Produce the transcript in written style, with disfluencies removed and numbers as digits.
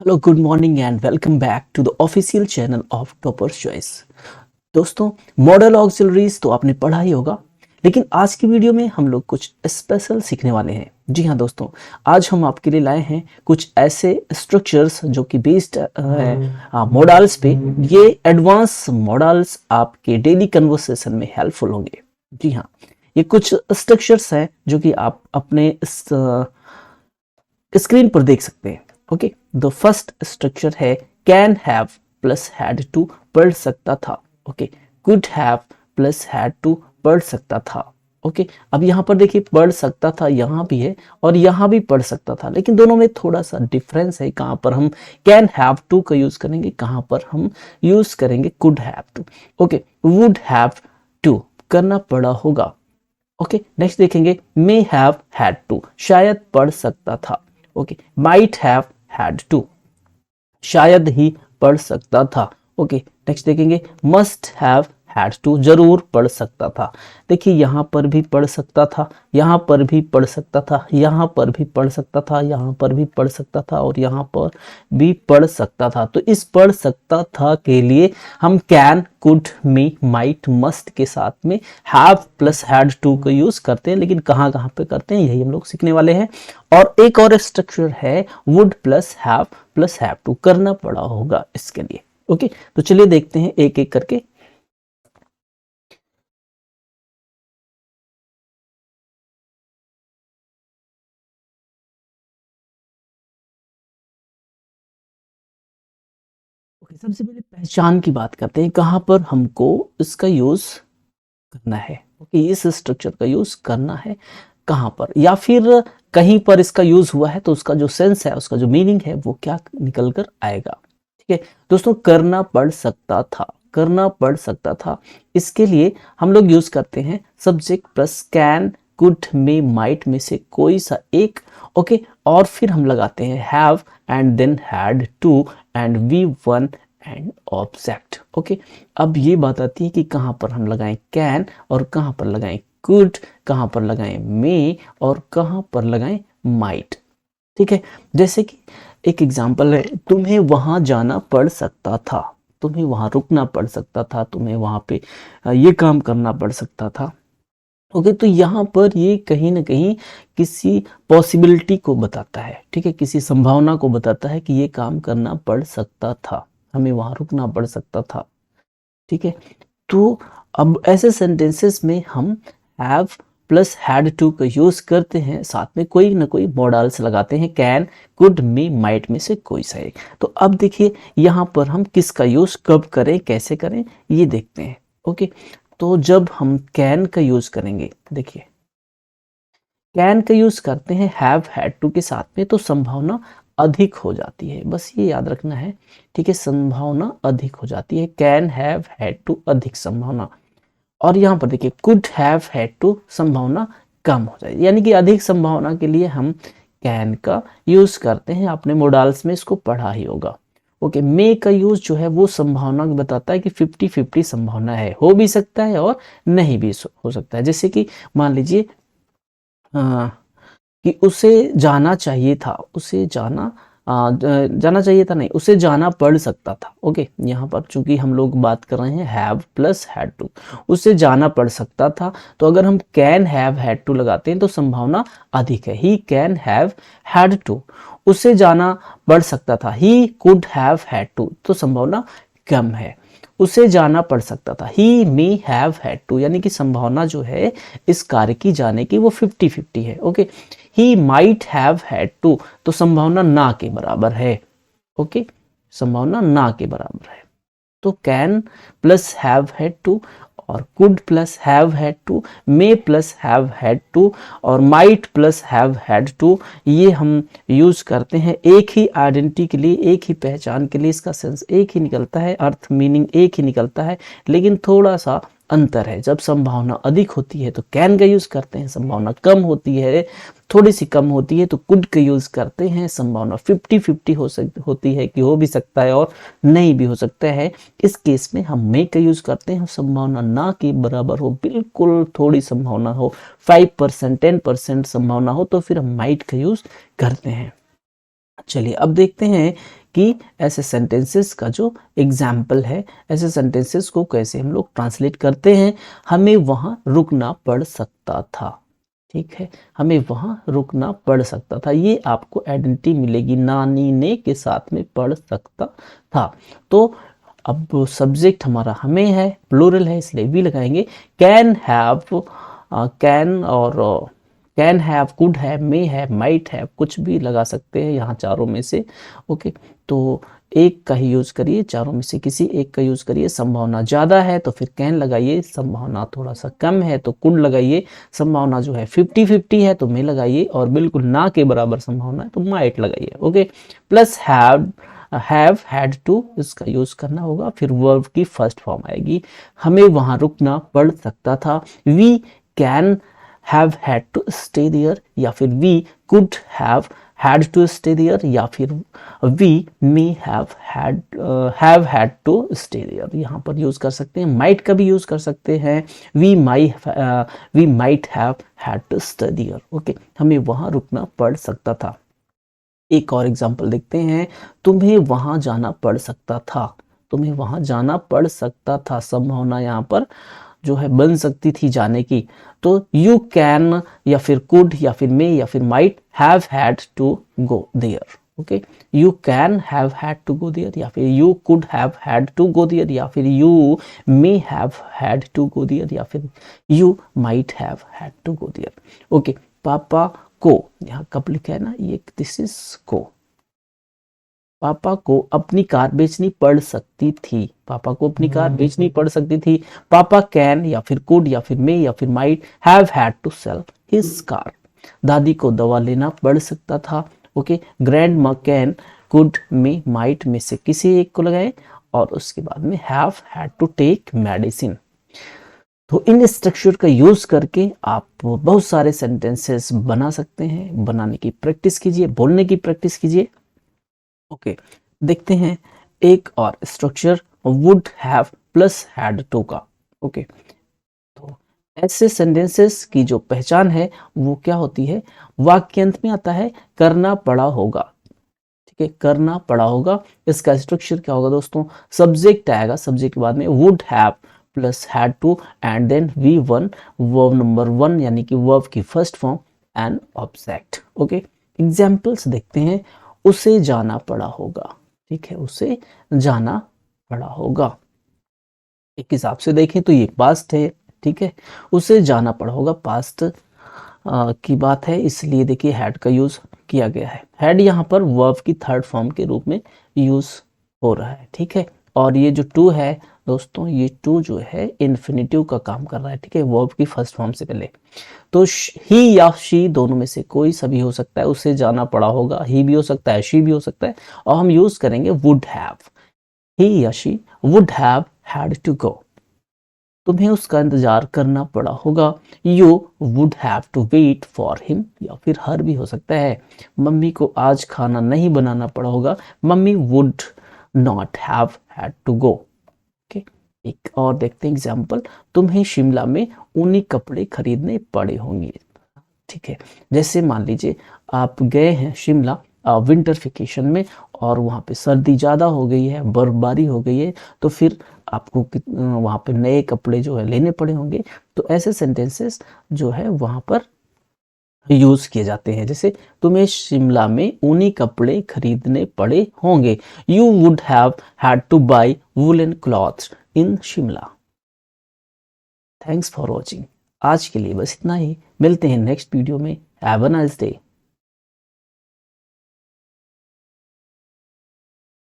Hello good morning and welcome back to the official channel of toppers choice. दोस्तों, model auxiliaries तो आपने पढ़ा ही होगा, लेकिन आज की वीडियो में हम लोग कुछ स्पेशल सीखने वाले हैं। जी हाँ दोस्तों, आज हम आपके लिए लाए हैं कुछ ऐसे स्ट्रक्चर्स जो कि बेस्ड है मॉडल्स पे। ये एडवांस मॉडल्स आपके डेली कन्वर्सेशन में हेल्पफुल होंगे। जी हाँ, ये कुछ स्ट्रक्चर्स हैं जो कि आप अपने स्क्रीन पर देख सकते हैं। ओके, द फर्स्ट स्ट्रक्चर है can have plus had to, पढ़ सकता था। Okay, could have plus had to, पढ़ सकता था। ओके, अब यहाँ पर देखिए पढ़ सकता था यहाँ भी है और यहाँ भी पढ़ सकता था, लेकिन दोनों में थोड़ा सा डिफरेंस है। कहाँ पर हम कैन हैव टू का यूज करेंगे, कहाँ पर हम यूज करेंगे could have to. Okay, would have to, करना पड़ा होगा। ओके, नेक्स्ट देखेंगे मे हैव हैड टू, शायद पढ़ सकता था। Okay, might have had to, शायद ही पढ़ सकता था। ओके, नेक्स्ट देखेंगे मस्ट हैव हैड टू, जरूर पढ़ सकता था। देखिए यहाँ पर भी पढ़ सकता था, यहाँ पर भी पढ़ सकता था, यहाँ पर भी पढ़ सकता था, यहाँ पर भी पढ़ सकता था और यहाँ पर भी पढ़ सकता था। तो इस पढ़ सकता था के लिए हम can, could, may, might, must के साथ में हैव प्लस हैड टू का यूज करते हैं, लेकिन कहाँ कहाँ पे करते हैं यही हम लोग सीखने वाले हैं। और एक और स्ट्रक्चर है वुड प्लस हैव टू, करना पड़ा होगा इसके लिए। ओके, तो चलिए देखते हैं एक एक करके। ओके, सबसे पहले पहचान की बात करते हैं, कहां पर हमको इसका यूज करना है। ओके, इस स्ट्रक्चर का यूज करना है कहां पर, या फिर कहीं पर इसका यूज हुआ है तो उसका जो सेंस है, उसका जो मीनिंग है वो क्या निकल कर आएगा। ठीक है दोस्तों, करना पड़ सकता था, करना पड़ सकता था, इसके लिए हम लोग यूज करते हैं subject plus can, could, may, might में से कोई सा एक। ओके, और फिर हम लगाते हैं have and then had to and V one and object. Okay, अब ये बात आती है कि कहाँ पर हम लगाएं कैन और कहाँ पर लगाएं कुड, कहाँ पर लगाएं मे और कहाँ पर लगाएं माइट। ठीक है, जैसे कि एक एग्जाम्पल है, तुम्हें वहां जाना पड़ सकता था, तुम्हें वहां रुकना पड़ सकता था, तुम्हें वहां पे ये काम करना पड़ सकता था। ओके, तो यहाँ पर ये कहीं ना कहीं किसी पॉसिबिलिटी को बताता है। ठीक है, किसी संभावना को बताता है कि ये काम करना पड़ सकता था, हमें वहां रुकना पड़ सकता था। ठीक है, तो अब ऐसे सेंटेंसेस में हम हैव प्लस हैड टू का यूज करते हैं, साथ में कोई ना कोई मॉडल्स लगाते हैं, कैन, कुड, मे, माइट में से कोई सा एक। तो अब देखिए यहाँ पर हम किसका यूज कब करें, कैसे करें, ये देखते हैं। ओके, तो जब हम कैन का यूज करेंगे, देखिए कैन का यूज करते हैं हैव हैड टू के साथ में, तो संभावना अधिक हो जाती है, बस ये याद रखना है। ठीक है, संभावना अधिक हो जाती है, कैन हैव हैड टू अधिक संभावना। और यहाँ पर देखिए कुड हैव हैड टू, संभावना कम हो जाएगी, यानी कि अधिक संभावना के लिए हम कैन का यूज करते हैं। आपने मोडाल्स में इसको पढ़ा ही होगा। ओके, मे का यूज जो है वो संभावना बताता है कि 50-50 संभावना है, हो भी सकता है और नहीं भी हो सकता है। जैसे कि मान लीजिए कि उसे जाना चाहिए था, उसे जाना चाहिए था नहीं, उसे जाना पड़ सकता था। ओके, यहाँ पर चूंकि हम लोग बात कर रहे हैं हैव प्लस हैड टू, उसे जाना पड़ सकता था, तो अगर हम कैन हैव हैड टू लगाते हैं तो संभावना अधिक है। He can have had to, उसे जाना पड़ सकता था, he could have had to, तो संभावना कम है। उसे जाना पड़ सकता था, he may have had to, यानी कि संभावना जो है इस कार्य की जाने की वो 50-50 है। Okay, he might have had to, तो संभावना ना के बराबर है। ओके, संभावना ना के बराबर है। तो can plus have had to और could plus have had to, may plus have had to और might plus have had to, ये हम यूज करते हैं एक ही आइडेंटिटी के लिए, एक ही पहचान के लिए। इसका सेंस एक ही निकलता है, अर्थ मीनिंग एक ही निकलता है, लेकिन थोड़ा सा अंतर है। जब संभावना अधिक होती है तो कैन का यूज करते हैं, संभावना कम होती है, थोड़ी सी कम होती है तो कुड का यूज करते हैं। संभावना 50-50 होती है कि हो भी सकता है और नहीं भी हो सकता है, इस केस में हम मे का यूज करते हैं। संभावना ना के बराबर हो, बिल्कुल थोड़ी संभावना हो, 5%, 10% संभावना हो, तो फिर हम माइट का यूज करते हैं। चलिए अब देखते हैं कि ऐसे सेंटेंसेस का जो एग्जाम्पल है, ऐसे सेंटेंसेस को कैसे हम लोग ट्रांसलेट करते हैं। हमें वहां रुकना पड़ सकता था, ठीक है, हमें वहां रुकना पड़ सकता था। ये आपको आइडेंटिटी मिलेगी, नानी ने के साथ में पढ़ सकता था। तो अब सब्जेक्ट हमारा हमें है, प्लूरल है, इसलिए भी लगाएंगे। कैन हैव, कैन और can have, could have, may have, might have, कुछ भी लगा सकते हैं यहाँ चारों में से। ओके, तो एक का ही यूज करिए, चारों में से किसी एक का यूज करिए। संभावना ज्यादा है तो फिर कैन लगाइए, संभावना थोड़ा सा कम है तो कुड लगाइए, संभावना जो है 50-50 है तो मे लगाइए, और बिल्कुल ना के बराबर संभावना है तो माइट लगाइए। Okay, plus have, had to, इसका यूज करना होगा, फिर वर्ब की फर्स्ट फॉर्म आएगी। हमें वहां रुकना पड़ सकता था, we can have had to stay there, या फिर we could have had to stay there, या फिर we may have had to stay there, यहाँ पर यूज कर सकते हैं। माइट का भी यूज कर सकते हैं, we might have had to stay there. Okay, हमें वहां रुकना पड़ सकता था। एक और एग्जांपल देखते हैं, तुम्हें वहां जाना पड़ सकता था, तुम्हें वहां जाना पड़ सकता था, संभावना यहाँ पर जो है बन सकती थी जाने की। तो यू कैन, या फिर कुड, या फिर मे, या फिर might have had to go there. Okay, you can have had to go there, या फिर you could have had to go there, या फिर you may have had to go there, या फिर you might have had to go there. Okay, पापा को, यहाँ कब लिखा है ना, ये दिस इज को, पापा को अपनी कार बेचनी पड़ सकती थी, पापा को अपनी कार बेचनी पड़ सकती थी। पापा कैन, या फिर कुड, या फिर मे, या फिर might have had to sell his car. दादी को दवा लेना पड़ सकता था। Okay, grandma can, could, may, might में से किसी एक को लगाए, और उसके बाद में have had to take medicine. तो इन स्ट्रक्चर का यूज करके आप बहुत सारे सेंटेंसेस बना सकते हैं। बनाने की प्रैक्टिस कीजिए, बोलने की प्रैक्टिस कीजिए। ओके, देखते हैं एक और structure, would have plus had to का। ओके, तो ऐसे सेंटेंसेस की जो पहचान है वो क्या होती है, वाक्यांत में आता है करना पड़ा होगा। ठीक है, करना पड़ा होगा। इसका स्ट्रक्चर क्या होगा दोस्तों, सब्जेक्ट आएगा, सब्जेक्ट के बाद में would have plus had to, and then V1, verb number 1 यानी कि वर्ब की first form, and object. Okay, examples देखते हैं। उसे जाना पड़ा होगा, ठीक है, उसे जाना पड़ा होगा। एक हिसाब से देखें तो ये पास्ट है, ठीक है, उसे जाना पड़ा होगा, पास्ट की बात है, इसलिए देखिए हैड का यूज किया गया है। हैड यहाँ पर वर्ब की थर्ड फॉर्म के रूप में यूज हो रहा है, ठीक है। और ये जो टू है दोस्तों, ये टू जो है इन्फिनिटिव का काम कर रहा है, ठीक है, वर्ब की फर्स्ट फॉर्म से पहले। तो ही या शी दोनों में से कोई सा भी हो सकता है, उसे जाना पड़ा होगा, ही भी हो सकता है, शी भी हो सकता है, और हम यूज करेंगे वुड हैव। ही या she would have had to go, तुम्हें उसका इंतजार करना पड़ा होगा, you would have to wait for him, या फिर हर भी हो सकता है। मम्मी को आज खाना नहीं बनाना पड़ा होगा, मम्मी would not have had to go. Okay, एक और देखते हैं एग्जाम्पल, तुम्हें शिमला में ऊनी कपड़े खरीदने पड़े होंगे। ठीक है, जैसे मान लीजिए आप गए हैं शिमला विंटर वेकेशन में, और वहाँ पे सर्दी ज़्यादा हो गई है, बर्फबारी हो गई है, तो फिर आपको वहाँ पे नए कपड़े जो है लेने पड़े होंगे। तो ऐसे सेंटेंसेस जो है वहाँ पर यूज किए जाते हैं, जैसे तुम्हें शिमला में ऊनी कपड़े खरीदने पड़े होंगे, you would have had to buy woollen clothes in Shimla. Thanks for watching. आज के लिए बस इतना ही, मिलते हैं नेक्स्ट वीडियो में। Have a nice day.